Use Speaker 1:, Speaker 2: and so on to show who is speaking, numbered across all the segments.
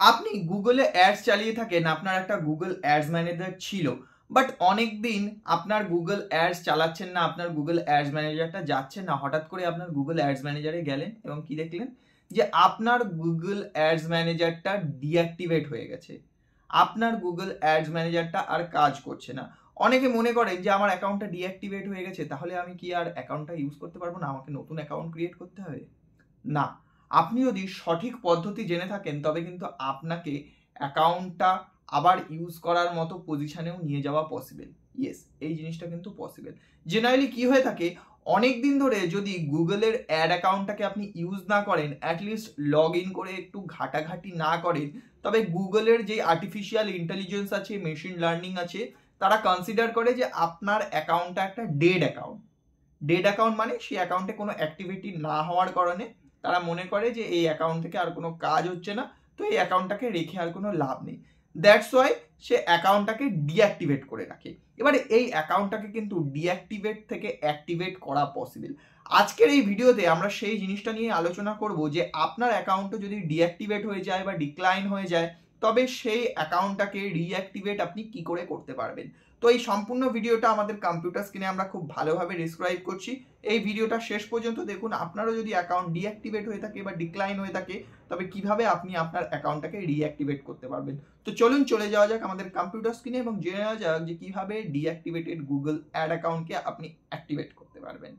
Speaker 1: আপনি গুগলে অ্যাডস চালিয়ে থাকেন, আপনার একটা গুগল অ্যাডস ম্যানেজার ছিল, বাট অনেক দিন আপনার গুগল অ্যাডস চালাচ্ছেন না, আপনার গুগল অ্যাডস ম্যানেজারটা যাচ্ছে না। হঠাৎ করে আপনার গুগল অ্যাডস ম্যানেজারে গেলেন এবং কি দেখলেন যে আপনার গুগল অ্যাডস ম্যানেজারটা ডিঅ্যাক্টিভেট হয়ে গেছে, আপনার গুগল অ্যাডস ম্যানেজারটা আর কাজ করছে না। অনেকে মনে করেন যে আমার অ্যাকাউন্টটা ডিঅ্যাক্টিভেট হয়ে গেছে, তাহলে আমি কি আর অ্যাকাউন্টটা ইউজ করতে পারবো না, আমাকে নতুন অ্যাকাউন্ট ক্রিয়েট করতে হবে? না, আপনি যদি সঠিক পদ্ধতি জেনে থাকেন তবে কিন্তু আপনাকে অ্যাকাউন্টটা আবার ইউজ করার মতো পজিশনেও নিয়ে যাওয়া পসিবল। ইয়েস, এই জিনিসটা কিন্তু পসিবল। জেনারেলি কি হয়ে থাকে, অনেক দিন ধরে যদি গুগলের অ্যাড অ্যাকাউন্টটাকে আপনি ইউজ না করেন, অ্যাটলিস্ট লগ ইন করে একটু ঘাটাঘাটি না করেন, তবে গুগলের যে আর্টিফিশিয়াল ইন্টেলিজেন্স আছে, মেশিন লার্নিং আছে, তারা কনসিডার করে যে আপনার অ্যাকাউন্টটা একটা ডেড অ্যাকাউন্ট। ডেড অ্যাকাউন্ট মানে সেই অ্যাকাউন্টে কোনো অ্যাক্টিভিটি না হওয়ার কারণে তারা মনে করে যে এই অ্যাকাউন্ট থেকে আর কোনো কাজ হচ্ছে না, তো এই অ্যাকাউন্টটাকে রেখে আর কোনো লাভ নেই। দ্যাটস ওয়াই সে অ্যাকাউন্টটাকে ডিঅ্যাক্টিভেট করে রাখে। এবারে এই অ্যাকাউন্টটাকে কিন্তু ডিঅ্যাক্টিভেট থেকে অ্যাক্টিভেট করা পসিবল। আজকের এই ভিডিওতে আমরা সেই জিনিসটা নিয়ে আলোচনা করব যে আপনার অ্যাকাউন্টটা যদি ডিঅ্যাক্টিভেট হয়ে যায় বা ডিক্লাইন হয়ে যায়, তবে সেই অ্যাকাউন্টটাকে রিঅ্যাক্টিভেট আপনি কি করে করতে পারবেন। তো এই সম্পূর্ণ ভিডিওটা আমাদের কম্পিউটার স্ক্রিনে আমরা খুব ভালোভাবে ডিসক্রাইব করছি। এই ভিডিওটা শেষ পর্যন্ত দেখুন। আপনারও যদি অ্যাকাউন্ট ডিঅ্যাক্টিভেট হয়ে থাকে বা ডিক্লাইন হয়ে থাকে, তবে কিভাবে আপনি আপনার অ্যাকাউন্টটাকে রিঅ্যাক্টিভেট করতে পারবেন। তো চলুন চলে যাওয়া যাক আমাদের কম্পিউটার স্ক্রিনে এবং জেনে নেওয়া যাক যে কিভাবে ডিঅ্যাক্টিভেটেড গুগল অ্যাড অ্যাকাউন্টকে আপনি অ্যাক্টিভেট করতে পারবেন।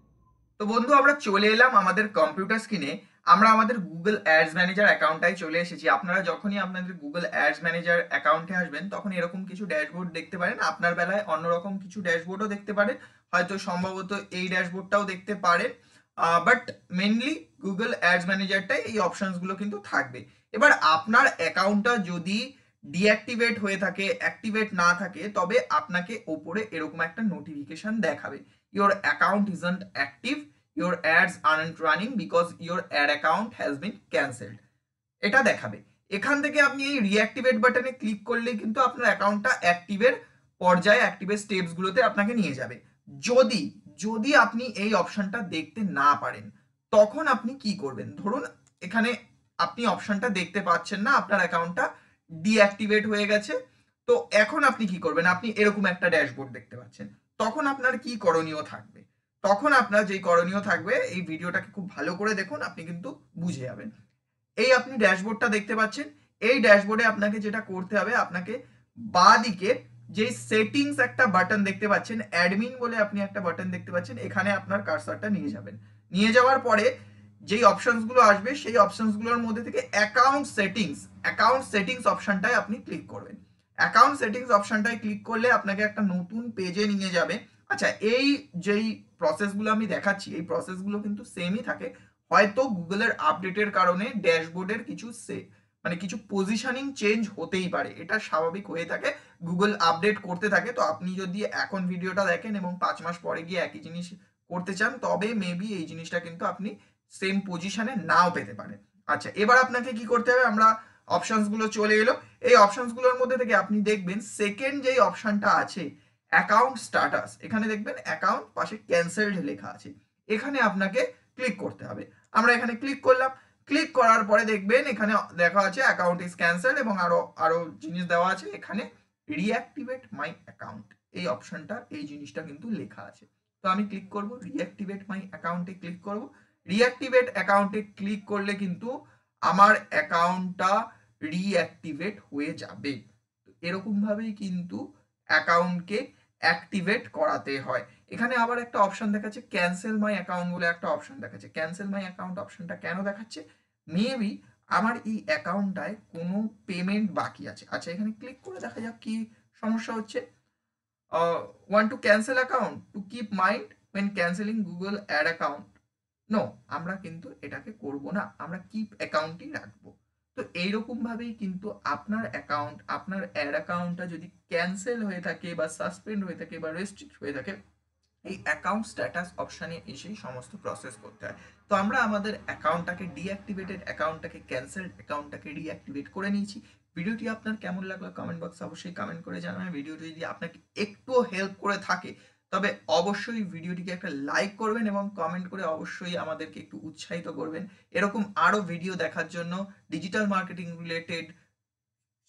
Speaker 1: তো বন্ধু, আমরা চলে এলাম আমাদের কম্পিউটার স্ক্রিনে। আমরা আমাদের গুগল অ্যাডস ম্যানেজার অ্যাকাউন্টটাই চলে এসেছি। আপনারা যখনই আপনাদের গুগল অ্যাডস ম্যানেজার অ্যাকাউন্টে আসবেন, তখন এরকম কিছু ড্যাশবোর্ড দেখতে পারেন। আপনার বেলায় অন্যরকম কিছু ড্যাশবোর্ডও দেখতে পারেন, হয়তো সম্ভবত এই ড্যাশবোর্ডটাও দেখতে পারেন, বাট মেনলি গুগল অ্যাডস ম্যানেজারটাই এই অপশনসগুলো কিন্তু থাকবে। এবার আপনার অ্যাকাউন্টটা যদি ডিঅ্যাক্টিভেট হয়ে থাকে, অ্যাক্টিভেট না থাকে, তবে আপনাকে ওপরে এরকম একটা নোটিফিকেশন দেখাবে, your account isn't active, your ads aren't running because your ad account has been cancelled, এটা দেখাবে। এখান থেকে আপনি এই রিঅ্যাক্টিভেট বাটনে ক্লিক করলেই কিন্তু আপনার অ্যাকাউন্টটা অ্যাক্টিভের পর্যায়ে, অ্যাক্টিভের স্টেপসগুলোতে আপনাকে নিয়ে যাবে। যদি যদি আপনি এই অপশনটা দেখতে না পারেন, তখন আপনি কি করবেন? ধরুন এখানে আপনি অপশনটা দেখতে পাচ্ছেন না, আপনার অ্যাকাউন্টটা ডিঅ্যাক্টিভেট হয়ে গেছে। তো এখন আপনি কি করবেন? আপনি এরকম একটা ড্যাশবোর্ড দেখতে পাচ্ছেন। তখন আপনার কি করণীয় থাকবে? তখন আপনার যেই করণীয় থাকবে, এই ভিডিওটাকে খুব ভালো করে দেখুন, আপনি কিন্তু বুঝে যাবেন। এই আপনি ড্যাশবোর্ডটা দেখতে পাচ্ছেন। এই ড্যাশবোর্ডে আপনাকে যেটা করতে হবে, আপনাকে বাঁ দিকে যে সেটিংস একটা বাটন দেখতে পাচ্ছেন, অ্যাডমিন বলে আপনি একটা বাটন দেখতে পাচ্ছেন, এখানে আপনার কার্সারটা নিয়ে যাবেন। নিয়ে যাওয়ার পরে যেই অপশনসগুলো আসবে, সেই অপশনসগুলোর মধ্যে থেকে অ্যাকাউন্ট সেটিংস অপশনটায় আপনি ক্লিক করবেন। অ্যাকাউন্ট সেটিংস অপশনটায় ক্লিক করলে আপনাকে একটা নতুন পেজে নিয়ে যাবে। আচ্ছা, এই যেই প্রসেসগুলো আমি দেখাচ্ছি, এই প্রসেসগুলো কিন্তু সেমই থাকে। হয়তো গুগলের আপডেটের কারণে ড্যাশবোর্ডের কিছু পজিশনিং চেঞ্জ হতেই পারে, এটা স্বাভাবিক হয়ে থাকে। গুগল আপডেট করতে থাকে। তো আপনি যদি এখন ভিডিওটা দেখেন এবং 5 মাস পরে গিয়ে একই জিনিস করতে চান, তবে মেবি এই জিনিসটা কিন্তু আপনি সেম পজিশনে নাও পেতে পারেন। আচ্ছা, এবার আপনাকে কি করতে হবে? আমরা অপশনস গুলো চলে এলো। এই অপশনস গুলোর মধ্যে থেকে আপনি দেখবেন সেকেন্ড যেই অপশনটা আছে, অ্যাকাউন্ট স্ট্যাটাস, এখানে দেখবেন অ্যাকাউন্ট পাশে ক্যান্সেলড লেখা আছে, এখানে আপনাকে ক্লিক করতে হবে। আমরা এখানে ক্লিক করলাম। ক্লিক করার পরে দেখবেন এখানে দেখা আছে অ্যাকাউন্ট ইজ ক্যান্সেলড এবং আরো আরো জিনিস দেওয়া আছে। এখানে রিঅ্যাক্টিভেট মাই অ্যাকাউন্ট, এই অপশনটা, এই জিনিসটা কিন্তু লেখা আছে। তো আমি ক্লিক করব, রিঅ্যাক্টিভেট মাই অ্যাকাউন্টে ক্লিক করব। রিঅ্যাক্টিভেট অ্যাকাউন্টে ক্লিক করলে কিন্তু আমার অ্যাকাউন্টটা রিঅ্যাক্টিভেট হয়ে যাবে। এরকম ভাবেই কিন্তু অ্যাকাউন্টকে অ্যাক্টিভেট করাতে হয়। এখানে আবার একটা অপশন দেখাচ্ছে ক্যান্সেল মাই অ্যাকাউন্ট বলে একটা অপশন দেখাচ্ছে। ক্যান্সেল মাই অ্যাকাউন্ট অপশনটা কেন দেখাচ্ছে? মেবি আমার এই অ্যাকাউন্টটায় কোনো পেমেন্ট বাকি আছে। আচ্ছা, এখানে ক্লিক করে দেখা যাক কি সমস্যা হচ্ছে। Want to cancel account to keep mind when canceling Google ad account. No, আমরা কিন্তু এটাকে করব না, আমরা কিপ অ্যাকাউন্টই রাখবো। তো এইরকম ভাবেই কিন্তু আপনার অ্যাকাউন্ট, আপনার অ্যাড অ্যাকাউন্টটা যদি ক্যান্সেল হয়ে থাকে বা সাসপেন্ড হয়ে থাকে বা রেস্ট্রিক্ট হয়ে থাকে, এই অ্যাকাউন্ট স্ট্যাটাস অপশানে এসেই সমস্ত প্রসেস করতে হয়। তো আমরা আমাদের অ্যাকাউন্টটাকে ডিঅ্যাক্টিভেটেড অ্যাকাউন্টটাকে ক্যান্সেলড অ্যাকাউন্টটাকে রিঅ্যাক্টিভেট করে নিয়েছি। ভিডিওটি আপনার কেমন লাগলো কমেন্ট বক্সে অবশ্যই কমেন্ট করে জানাবেন। ভিডিওটি যদি আপনাকে একটুও হেল্প করে থাকে, তবে অবশ্যই ভিডিওটিকে একটা লাইক করবেন এবং কমেন্ট করে অবশ্যই আমাদেরকে একটু উৎসাহিত করবেন এরকম আরও ভিডিও দেখার জন্য, digital marketing related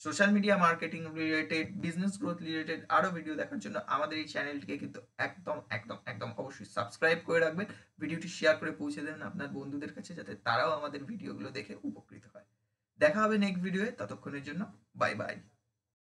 Speaker 1: social media marketing related, business growth related আরো ভিডিও দেখার জন্য আমাদের এই চ্যানেলটিকে কিন্তু একদম একদম একদম অবশ্যই সাবস্ক্রাইব করে রাখবেন। ভিডিওটি শেয়ার করে পৌঁছে দেবেন আপনার বন্ধুদের কাছে, যাতে তারাও আমাদের ভিডিওগুলো দেখে উপকৃত হয়। দেখা হবে নেক্সট ভিডিওয়ে, ততক্ষণের জন্য বাই বাই।